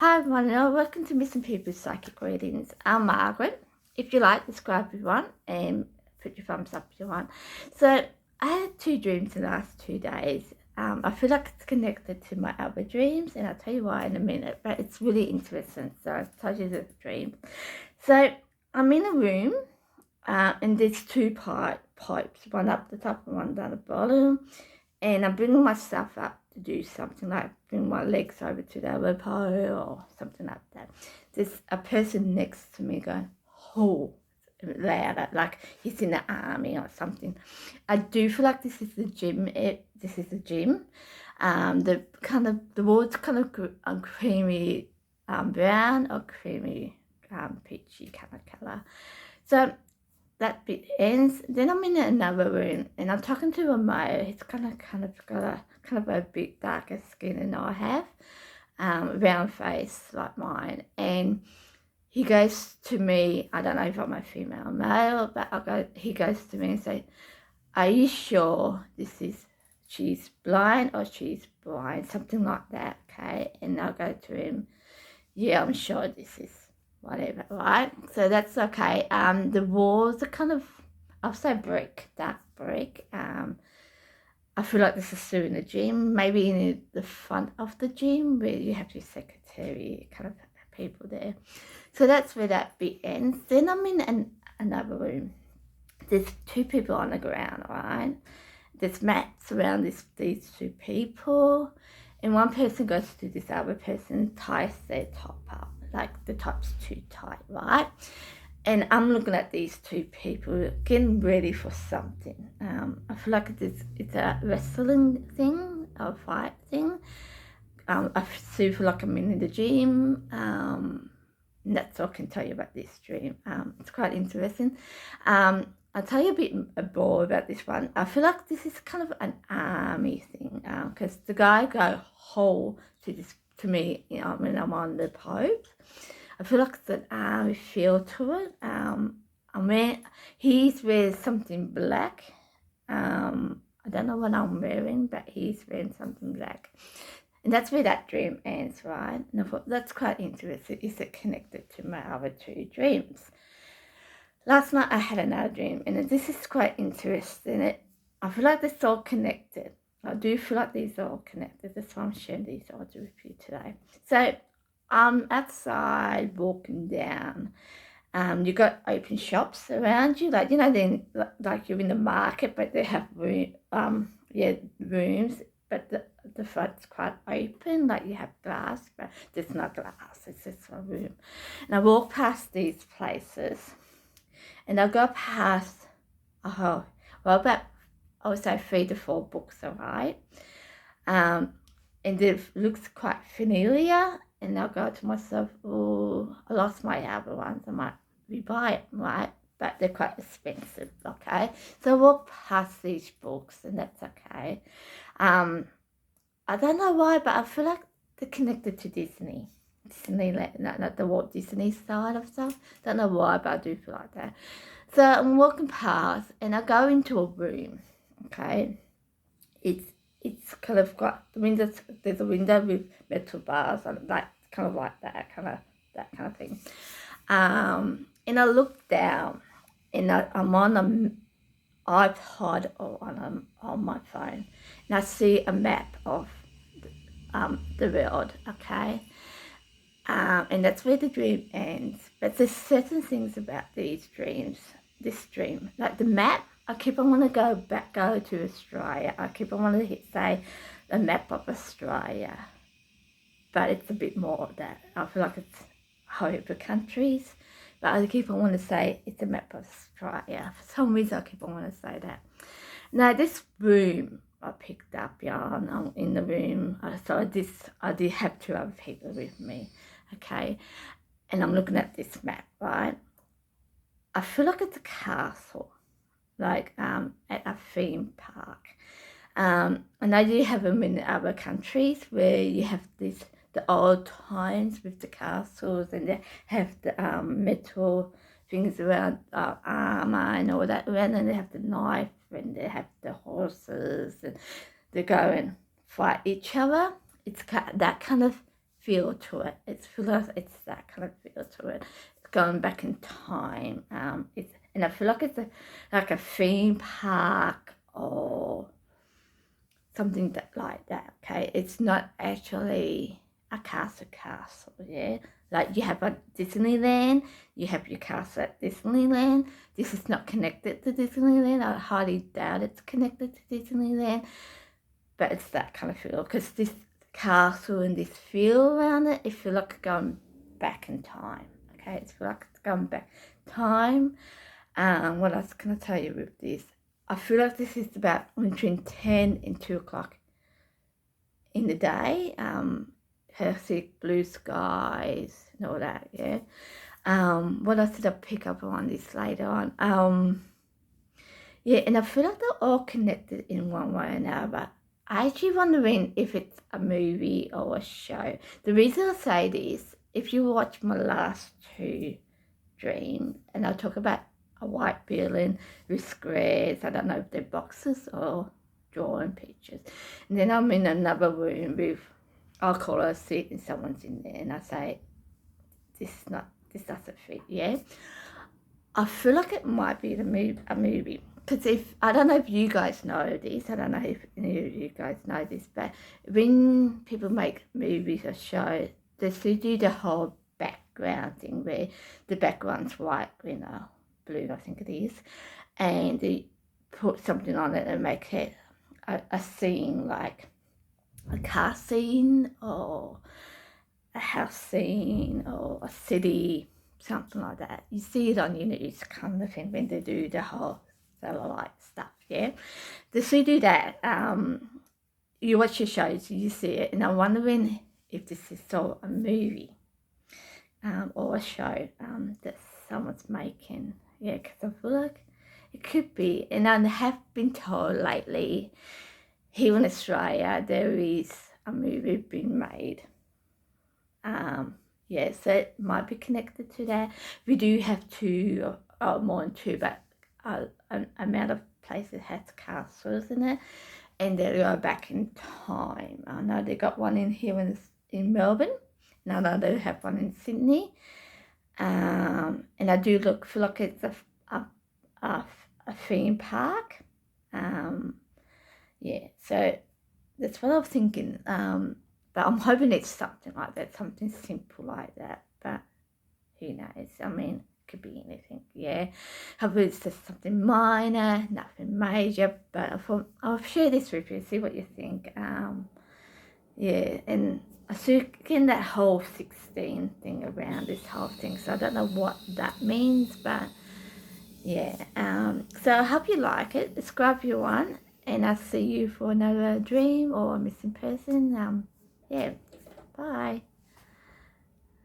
Hi everyone, and welcome to Missing People's Psychic Readings. I'm Margaret. If you like, subscribe if you want, and put your thumbs up if you want. So I had two dreams in the last 2 days. I feel like it's connected to my other dreams, and I'll tell you why in a minute, but it's really interesting. So I'll tell you the dream. So I'm in a room, and there's two pipes, one up the top and one down the bottom, and I'm bringing myself up to do something, like bring my legs over to the other pole or something like that. There's a person next to me going, oh, louder, like he's in the army or something. I do feel like this is the gym. This is the gym. The walls kind of creamy brown or creamy peachy kind of color. So that bit ends. Then I'm in another room and I'm talking to a male. He's kind of got a bit darker skin than I have, round face like mine. And he goes to me. I don't know if I'm a female or male, but he goes to me and says, "Are you sure she's blind or she's blind?" Something like that. Okay, and I'll go to him. Yeah, I'm sure this is whatever, right? So that's okay. The walls are kind of, I'll say brick, dark brick. I feel like this is still in the gym, maybe in the front of the gym where you have your secretary kind of people there. So that's where that bit ends. Then I'm in another room. There's two people on the ground, right? There's mats around these two people, and one person goes to this other person, ties their top up, like the top's too tight, right? And I'm looking at these two people getting ready for something. I feel like it's a wrestling thing, a fight thing. I feel like I'm in the gym. And that's all I can tell you about this dream. It's quite interesting. I'll tell you a bit more about this one. I feel like this is kind of an army thing, because the guy go whole to me, when I'm on the pose. I feel like it's an army feel to it. He's wearing something black. I don't know what I'm wearing, but he's wearing something black. And that's where that dream ends, right? And I thought that's quite interesting. Is it connected to my other two dreams? Last night I had another dream, and this is quite interesting. I feel like it's all connected. I do feel like these are all connected. That's why I'm sharing these audio with you today. So I'm outside walking down. You got open shops around you, like then like you're in the market, but they have rooms, but the front's quite open, like you have glass, but there's not glass. It's just a room. And I walk past these places, and I go past about, I would say 3 to 4 books, all right. And it looks quite familiar. And I'll go to myself, oh, I lost my other ones. I might rebuy it, right? But they're quite expensive, okay? So I walk past these books, and that's okay. I don't know why, but I feel like they're connected to Disneyland, not the Walt Disney side of stuff. Don't know why, but I do feel like that. So I'm walking past, and I go into a room, okay? It's kind of got the windows. There's a window with metal bars on it, like kind of that kind of thing. And I look down, and I'm on an iPod or on my phone, and I see a map of the world. Okay. And that's where the dream ends. But there's certain things about this dream, like the map. I keep on wanting to go to Australia. I keep on wanting to say the map of Australia, but it's a bit more of that. I feel like it's over countries, but I keep on wanting to say it's a map of Australia. For some reason, I keep on wanting to say that. Now, this room I picked up, and I'm in the room. So I did have 2 other people with me, okay? And I'm looking at this map, right? I feel like it's a castle, like at a theme park. And I do have them in other countries where you have the old times with the castles, and they have the metal things around armor and all that around, and they have the knife, and they have the horses, and they go and fight each other. It's that kind of feel to it. It's that kind of feel to it. It's going back in time. And I feel like it's like a theme park or something like that. Okay, it's not actually a castle, yeah. Like you have a Disneyland, you have your castle at Disneyland. This is not connected to Disneyland. I highly doubt it's connected to Disneyland, but it's that kind of feel because this castle and this feel around it, it feels like going back in time. Okay, it's feel like it's going back in time. What else can I tell you with this? I feel like this is about between 10 and 2 o'clock in the day. Perfect blue skies and all that, yeah. What else did I pick up on this later on? Yeah, and I feel like they're all connected in one way or another. I actually wondering if it's a movie or a show. The reason I say this, if you watch my last two dreams, and I'll talk about a white building with squares, I don't know if they're boxes or drawing pictures. And then I'm in another room with, I'll call her a seat and someone's in there and I say, this doesn't fit, yeah? I feel like it might be a movie. Because if, I don't know if you guys know this, I don't know if any of you guys know this, but when people make movies or shows, they still do the whole background thing where the background's white, green or blue, I think it is, and they put something on it and make it a scene, like a car scene or a house scene or a city, something like that. You see it on your news kind of thing when they do the whole satellite stuff, yeah. They still do that. You watch your shows, you see it, and I'm wondering if this is still a movie or a show that someone's making, yeah, because I feel like it could be. And I have been told lately here in Australia there is a movie being made. Yeah, so it might be connected to that. We do have two, more than two, but an amount of places has castles in it, and they go back in time. I know they got one in here in Melbourne, and I know they have one in Sydney. And I do feel like it's a theme park. Yeah, so that's what I was thinking. But I'm hoping it's something like that, something simple like that. But who knows? I mean, it could be anything, yeah. Hopefully it's just something minor, nothing major. But I thought I'll share this with you, see what you think. Yeah, and I still getting that whole 16 thing around this whole thing. So I don't know what that means, but yeah. So I hope you like it. Subscribe if you want. And I'll see you for another dream or a missing person. Yeah, bye.